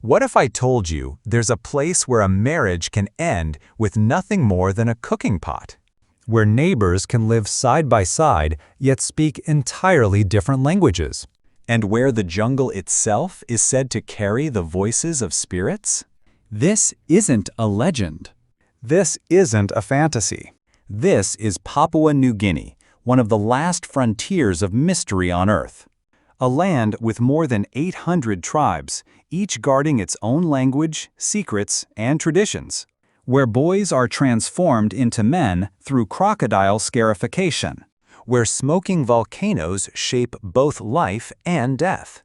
What if I told you there's a place where a marriage can end with nothing more than a cooking pot? Where neighbors can live side by side yet speak entirely different languages? And where the jungle itself is said to carry the voices of spirits? This isn't a legend. This isn't a fantasy. This is Papua New Guinea, one of the last frontiers of mystery on Earth. A land with more than 800 tribes, each guarding its own language, secrets, and traditions. Where boys are transformed into men through crocodile scarification. Where smoking volcanoes shape both life and death.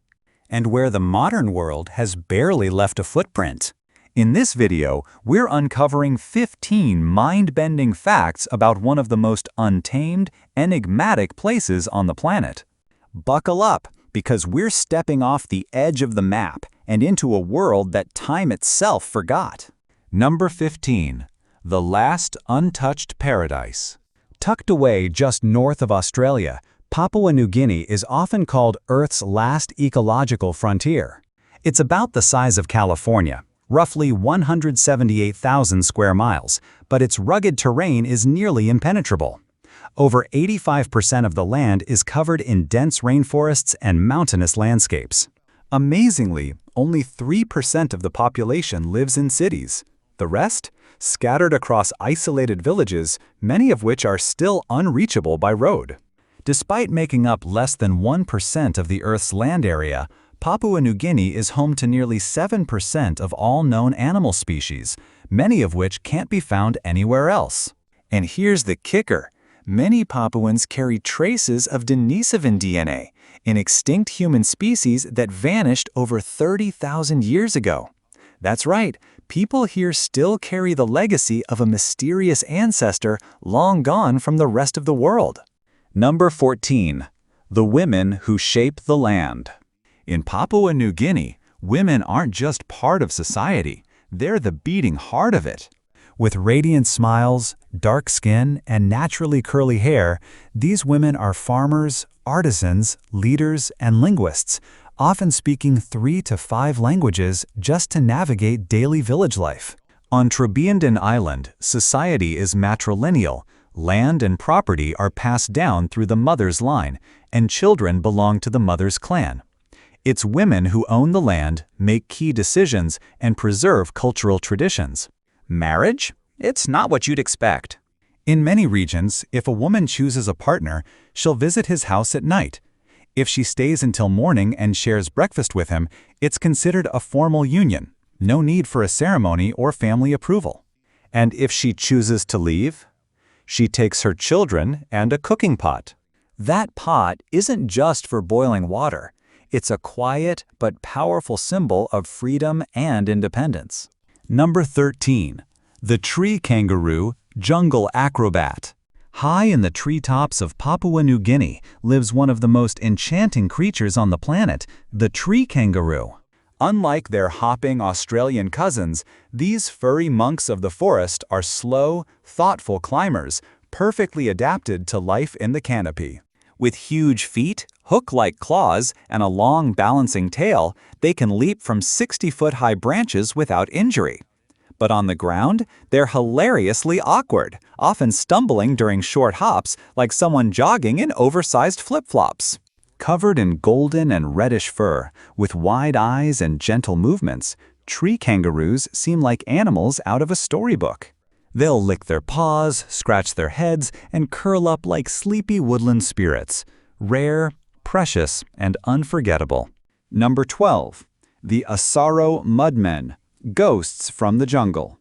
And where the modern world has barely left a footprint. In this video, we're uncovering 15 mind-bending facts about one of the most untamed, enigmatic places on the planet. Buckle up, because we're stepping off the edge of the map and into a world that time itself forgot. Number 15. The Last Untouched Paradise. Tucked away just north of Australia, Papua New Guinea is often called Earth's last ecological frontier. It's about the size of California, roughly 178,000 square miles, but its rugged terrain is nearly impenetrable. Over 85% of the land is covered in dense rainforests and mountainous landscapes. Amazingly, only 3% of the population lives in cities. The rest? Scattered across isolated villages, many of which are still unreachable by road. Despite making up less than 1% of the Earth's land area, Papua New Guinea is home to nearly 7% of all known animal species, many of which can't be found anywhere else. And here's the kicker. Many Papuans carry traces of Denisovan DNA, an extinct human species that vanished over 30,000 years ago. That's right, people here still carry the legacy of a mysterious ancestor long gone from the rest of the world. Number 14. The Women Who Shape the Land. In Papua New Guinea, women aren't just part of society, they're the beating heart of it. With radiant smiles, dark skin, and naturally curly hair, these women are farmers, artisans, leaders, and linguists, often speaking 3 to 5 languages just to navigate daily village life. On Trebiandan Island, society is matrilineal. Land and property are passed down through the mother's line, and children belong to the mother's clan. It's women who own the land, make key decisions, and preserve cultural traditions. Marriage? It's not what you'd expect. In many regions, if a woman chooses a partner, she'll visit his house at night. If she stays until morning and shares breakfast with him, it's considered a formal union. No need for a ceremony or family approval. And if she chooses to leave, she takes her children and a cooking pot. That pot isn't just for boiling water. It's a quiet but powerful symbol of freedom and independence. Number 13. The Tree Kangaroo, Jungle Acrobat. High in the treetops of Papua New Guinea lives one of the most enchanting creatures on the planet, the tree kangaroo. Unlike their hopping Australian cousins, these furry monks of the forest are slow, thoughtful climbers, perfectly adapted to life in the canopy. With huge feet, hook-like claws, and a long balancing tail, they can leap from 60-foot-high branches without injury. But on the ground, they're hilariously awkward, often stumbling during short hops like someone jogging in oversized flip-flops. Covered in golden and reddish fur, with wide eyes and gentle movements, tree kangaroos seem like animals out of a storybook. They'll lick their paws, scratch their heads, and curl up like sleepy woodland spirits. Rare, precious, and unforgettable. Number 12. The Asaro Mudmen, Ghosts from the Jungle.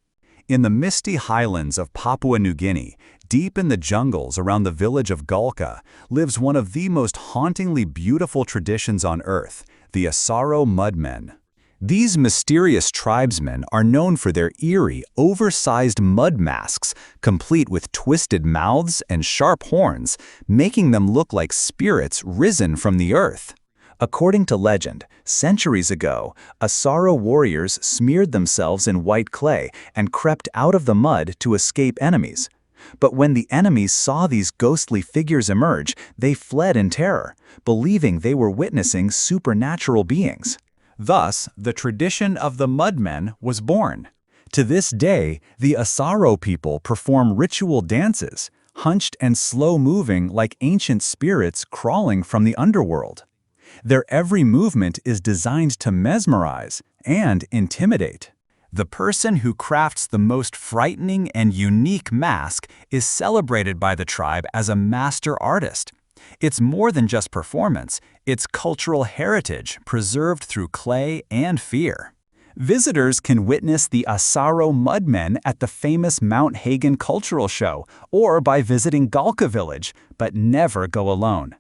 In the misty highlands of Papua New Guinea, deep in the jungles around the village of Gulka, lives one of the most hauntingly beautiful traditions on Earth, the Asaro Mudmen. These mysterious tribesmen are known for their eerie, oversized mud masks, complete with twisted mouths and sharp horns, making them look like spirits risen from the earth. According to legend, centuries ago, Asaro warriors smeared themselves in white clay and crept out of the mud to escape enemies. But when the enemies saw these ghostly figures emerge, they fled in terror, believing they were witnessing supernatural beings. Thus, the tradition of the mudmen was born. To this day, the Asaro people perform ritual dances, hunched and slow-moving like ancient spirits crawling from the underworld. Their every movement is designed to mesmerize and intimidate. The person who crafts the most frightening and unique mask is celebrated by the tribe as a master artist. It's more than just performance, it's cultural heritage preserved through clay and fear. Visitors can witness the Asaro Mudmen at the famous Mount Hagen Cultural Show or by visiting Galka Village, but never go alone.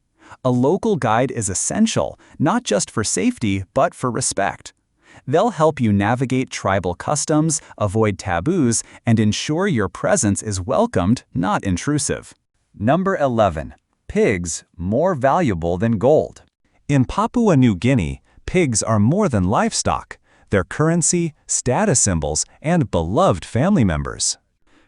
A local guide is essential, not just for safety, but for respect. They'll help you navigate tribal customs, avoid taboos, and ensure your presence is welcomed, not intrusive. Number 11. Pigs more valuable than gold. In Papua New Guinea, pigs are more than livestock. They're currency, status symbols, and beloved family members.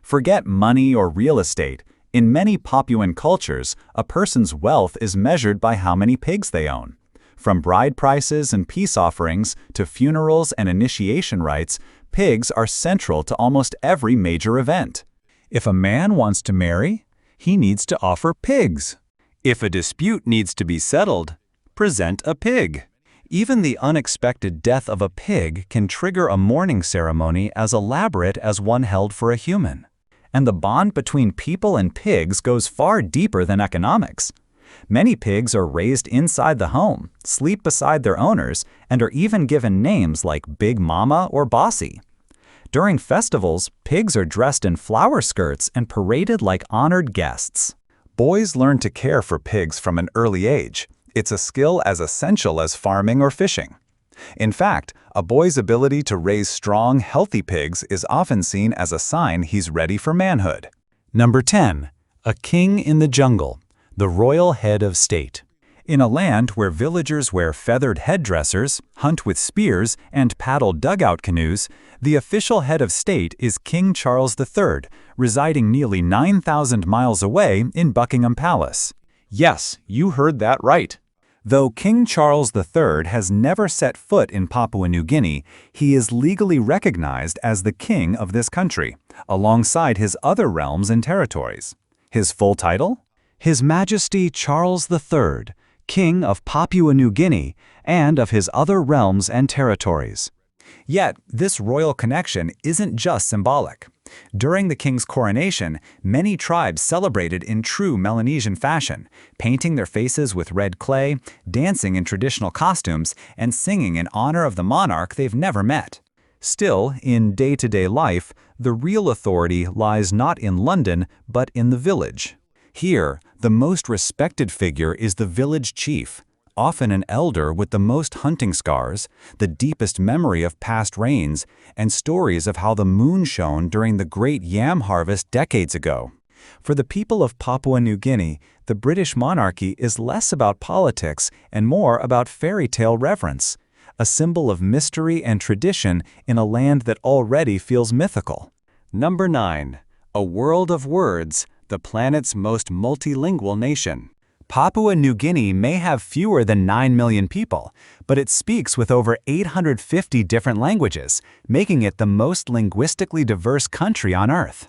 Forget money or real estate. In many Papuan cultures, a person's wealth is measured by how many pigs they own. From bride prices and peace offerings to funerals and initiation rites, pigs are central to almost every major event. If a man wants to marry, he needs to offer pigs. If a dispute needs to be settled, present a pig. Even the unexpected death of a pig can trigger a mourning ceremony as elaborate as one held for a human. And the bond between people and pigs goes far deeper than economics. Many pigs are raised inside the home, sleep beside their owners, and are even given names like Big Mama or Bossy. During festivals, pigs are dressed in flower skirts and paraded like honored guests. Boys learn to care for pigs from an early age. It's a skill as essential as farming or fishing. In fact, a boy's ability to raise strong, healthy pigs is often seen as a sign he's ready for manhood. Number 10. A king in the jungle, the royal head of state. In a land where villagers wear feathered headdressers, hunt with spears, and paddle dugout canoes, the official head of state is King Charles III, residing nearly 9,000 miles away in Buckingham Palace. Yes, you heard that right. Though King Charles III has never set foot in Papua New Guinea, he is legally recognized as the king of this country, alongside his other realms and territories. His full title? His Majesty Charles III, King of Papua New Guinea and of his other realms and territories. Yet, this royal connection isn't just symbolic. During the king's coronation, many tribes celebrated in true Melanesian fashion, painting their faces with red clay, dancing in traditional costumes, and singing in honor of the monarch they've never met. Still, in day-to-day life, the real authority lies not in London, but in the village. Here, the most respected figure is the village chief, often an elder with the most hunting scars, the deepest memory of past rains, and stories of how the moon shone during the great yam harvest decades ago. For the people of Papua New Guinea, the British monarchy is less about politics and more about fairy tale reverence, a symbol of mystery and tradition in a land that already feels mythical. Number 9. A world of words, the planet's most multilingual nation. Papua New Guinea may have fewer than 9 million people, but it speaks with over 850 different languages, making it the most linguistically diverse country on Earth.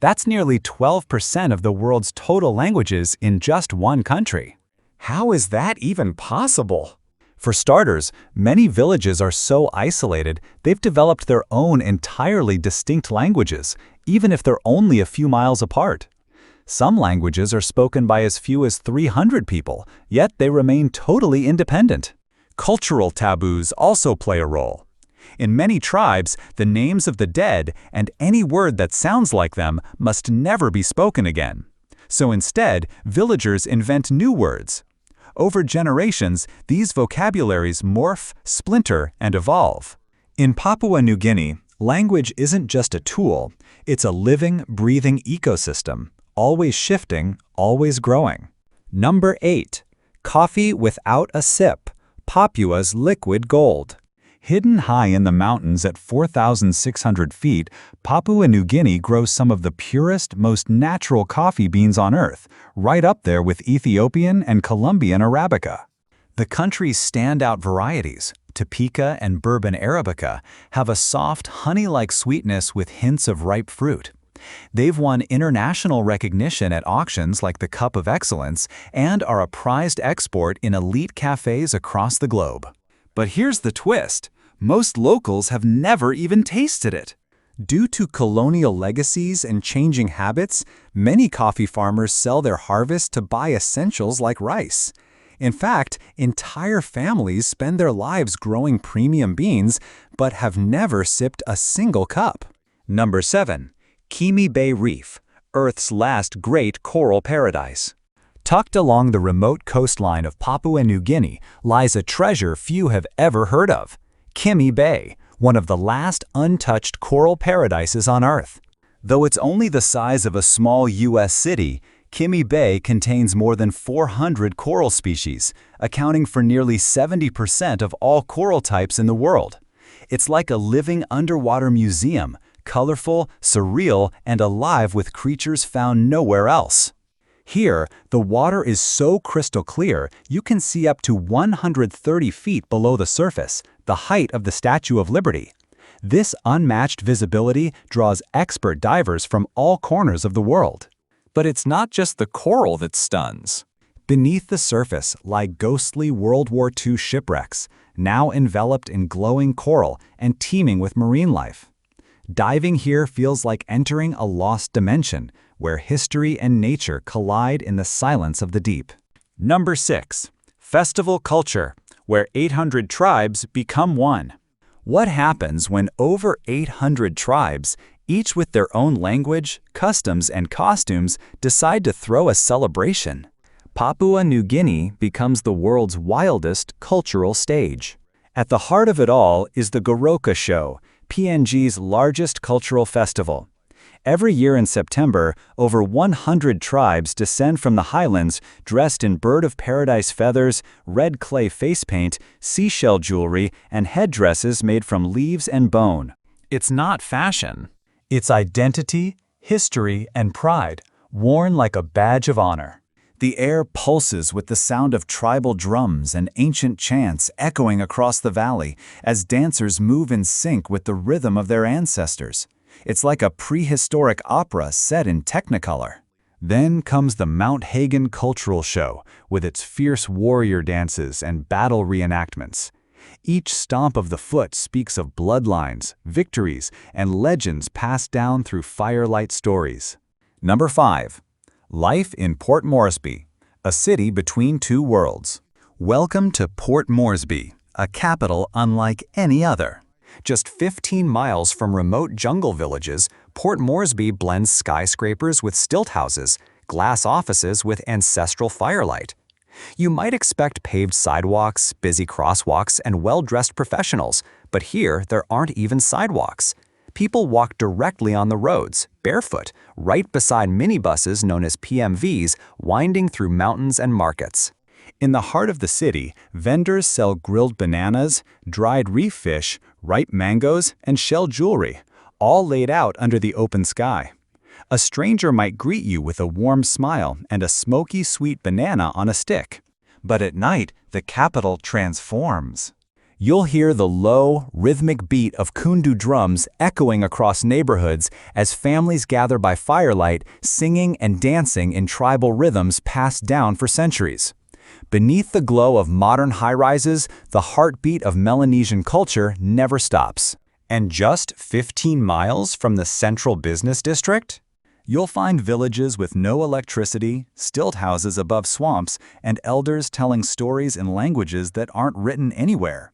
That's nearly 12% of the world's total languages in just one country. How is that even possible? For starters, many villages are so isolated they've developed their own entirely distinct languages, even if they're only a few miles apart. Some languages are spoken by as few as 300 people, yet they remain totally independent. Cultural taboos also play a role. In many tribes, the names of the dead and any word that sounds like them must never be spoken again. So instead, villagers invent new words. Over generations, these vocabularies morph, splinter, and evolve. In Papua New Guinea, language isn't just a tool, it's a living, breathing ecosystem. Always shifting, always growing. Number 8. Coffee without a sip, Papua's liquid gold. Hidden high in the mountains at 4,600 feet, Papua New Guinea grows some of the purest, most natural coffee beans on Earth, right up there with Ethiopian and Colombian Arabica. The country's standout varieties, Topeka and Bourbon Arabica, have a soft, honey-like sweetness with hints of ripe fruit. They've won international recognition at auctions like the Cup of Excellence and are a prized export in elite cafes across the globe. But here's the twist. Most locals have never even tasted it. Due to colonial legacies and changing habits, many coffee farmers sell their harvest to buy essentials like rice. In fact, entire families spend their lives growing premium beans but have never sipped a single cup. Number 7. Kimi Bay Reef, Earth's last great coral paradise. Tucked along the remote coastline of Papua New Guinea lies a treasure few have ever heard of, Kimi Bay, one of the last untouched coral paradises on Earth. Though it's only the size of a small U.S. city, Kimi Bay contains more than 400 coral species, accounting for nearly 70% of all coral types in the world. It's like a living underwater museum, colorful, surreal, and alive with creatures found nowhere else. Here, the water is so crystal clear you can see up to 130 feet below the surface, the height of the Statue of Liberty. This unmatched visibility draws expert divers from all corners of the world. But it's not just the coral that stuns. Beneath the surface lie ghostly World War II shipwrecks, now enveloped in glowing coral and teeming with marine life. Diving here feels like entering a lost dimension, where history and nature collide in the silence of the deep. Number 6. Festival culture, where 800 tribes become one. What happens when over 800 tribes, each with their own language, customs, and costumes, decide to throw a celebration? Papua New Guinea becomes the world's wildest cultural stage. At the heart of it all is the Goroka Show, PNG's largest cultural festival. Every year in September, over 100 tribes descend from the highlands dressed in bird-of-paradise feathers, red clay face paint, seashell jewelry, and headdresses made from leaves and bone. It's not fashion. It's identity, history, and pride, worn like a badge of honor. The air pulses with the sound of tribal drums and ancient chants echoing across the valley as dancers move in sync with the rhythm of their ancestors. It's like a prehistoric opera set in Technicolor. Then comes the Mount Hagen Cultural Show with its fierce warrior dances and battle reenactments. Each stomp of the foot speaks of bloodlines, victories, and legends passed down through firelight stories. Number 5. Life in Port Moresby, a city between two worlds. Welcome to Port Moresby, a capital unlike any other. Just 15 miles from remote jungle villages, Port Moresby blends skyscrapers with stilt houses, glass offices with ancestral firelight. You might expect paved sidewalks, busy crosswalks, and well-dressed professionals, but here there aren't even sidewalks. People walk directly on the roads, barefoot, right beside minibuses known as PMVs, winding through mountains and markets. In the heart of the city, vendors sell grilled bananas, dried reef fish, ripe mangoes, and shell jewelry, all laid out under the open sky. A stranger might greet you with a warm smile and a smoky sweet banana on a stick. But at night, the capital transforms. You'll hear the low, rhythmic beat of kundu drums echoing across neighborhoods as families gather by firelight, singing and dancing in tribal rhythms passed down for centuries. Beneath the glow of modern high-rises, the heartbeat of Melanesian culture never stops. And just 15 miles from the central business district? You'll find villages with no electricity, stilt houses above swamps, and elders telling stories in languages that aren't written anywhere.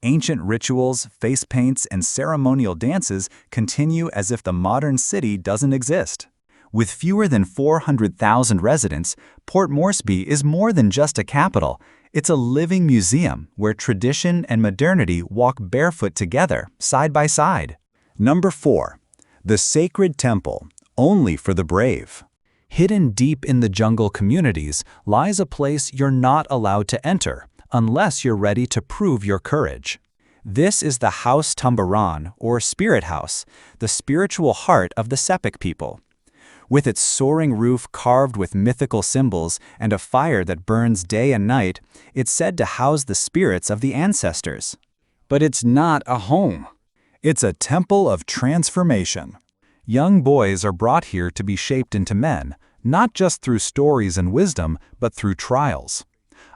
Ancient rituals, face paints, and ceremonial dances continue as if the modern city doesn't exist. With fewer than 400,000 residents, Port Moresby is more than just a capital. It's a living museum where tradition and modernity walk barefoot together, side by side. Number 4. The Sacred Temple, only for the brave. Hidden deep in the jungle communities lies a place you're not allowed to enter, unless you're ready to prove your courage. This is the House Tumbaran, or Spirit House, the spiritual heart of the Sepik people. With its soaring roof carved with mythical symbols and a fire that burns day and night, it's said to house the spirits of the ancestors. But it's not a home. It's a temple of transformation. Young boys are brought here to be shaped into men, not just through stories and wisdom, but through trials.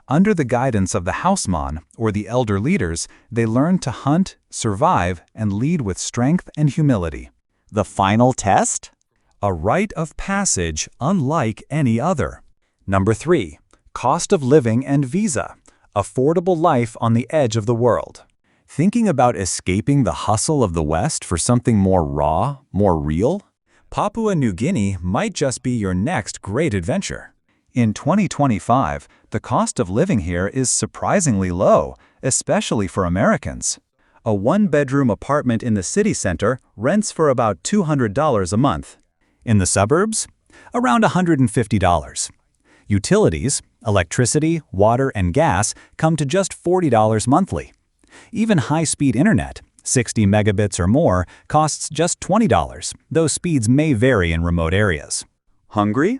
Under the guidance of the hausman, or the elder leaders, they learn to hunt, survive, and lead with strength and humility. The final test? A rite of passage unlike any other. Number 3. Cost of living and visa. Affordable life on the edge of the world. Thinking about escaping the hustle of the West for something more raw, more real? Papua New Guinea might just be your next great adventure. In 2025, the cost of living here is surprisingly low, especially for Americans. A one-bedroom apartment in the city center rents for about $200 a month. In the suburbs, around $150. Utilities, electricity, water, and gas come to just $40 monthly. Even high-speed internet, 60 megabits or more, costs just $20, though speeds may vary in remote areas. Hungry?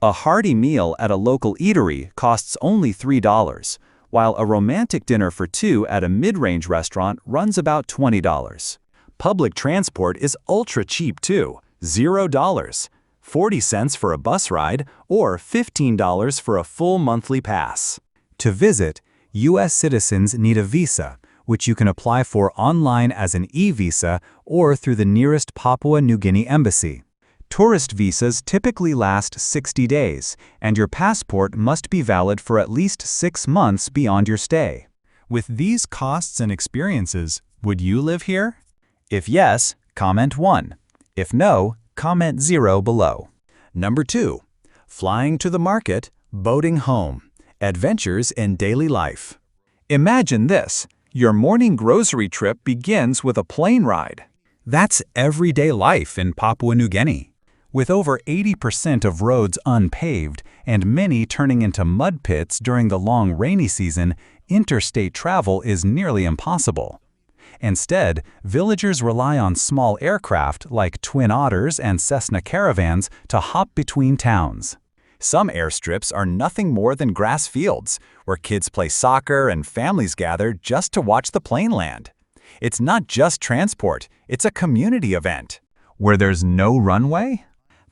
A hearty meal at a local eatery costs only $3, while a romantic dinner for two at a mid-range restaurant runs about $20. Public transport is ultra cheap too, $0, 40 cents for a bus ride, or $15 for a full monthly pass. To visit, U.S. citizens need a visa, which you can apply for online as an e-visa or through the nearest Papua New Guinea embassy. Tourist visas typically last 60 days, and your passport must be valid for at least 6 months beyond your stay. With these costs and experiences, would you live here? If yes, comment 1. If no, comment 0 below. Number 2. Flying to the market, boating home. Adventures in daily life. Imagine this. Your morning grocery trip begins with a plane ride. That's everyday life in Papua New Guinea. With over 80% of roads unpaved and many turning into mud pits during the long rainy season, interstate travel is nearly impossible. Instead, villagers rely on small aircraft like Twin Otters and Cessna Caravans to hop between towns. Some airstrips are nothing more than grass fields, where kids play soccer and families gather just to watch the plane land. It's not just transport, it's a community event. Where there's no runway?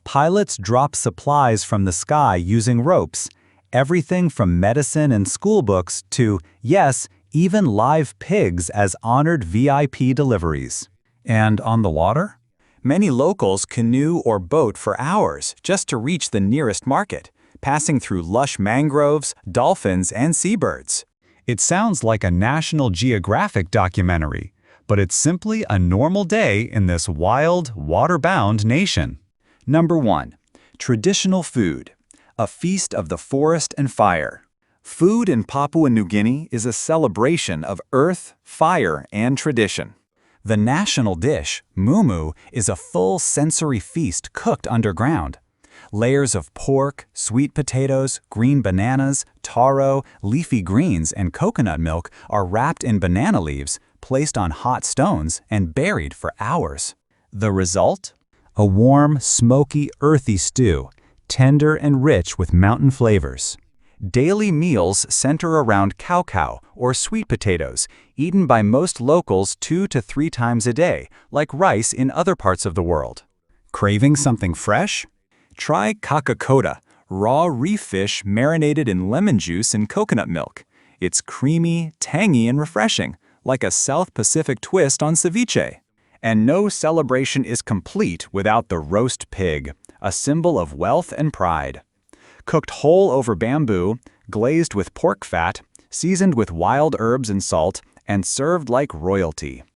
Pilots drop supplies from the sky using ropes. Everything from medicine and school books to, yes, even live pigs as honored VIP deliveries. And on the water? Many locals canoe or boat for hours just to reach the nearest market, passing through lush mangroves, dolphins, and seabirds. It sounds like a National Geographic documentary, but it's simply a normal day in this wild, water-bound nation. Number 1. Traditional food. A feast of the forest and fire. Food in Papua New Guinea is a celebration of earth, fire, and tradition. The national dish, mumu, is a full sensory feast cooked underground. Layers of pork, sweet potatoes, green bananas, taro, leafy greens, and coconut milk are wrapped in banana leaves, placed on hot stones, and buried for hours. The result? A warm, smoky, earthy stew, tender and rich with mountain flavors. Daily meals center around cow or sweet potatoes, eaten by most locals 2 to 3 times a day, like rice in other parts of the world. Craving something fresh? Try kakakota, raw reef fish marinated in lemon juice and coconut milk. It's creamy, tangy, and refreshing, like a South Pacific twist on ceviche. And no celebration is complete without the roast pig, a symbol of wealth and pride. Cooked whole over bamboo, glazed with pork fat, seasoned with wild herbs and salt, and served like royalty.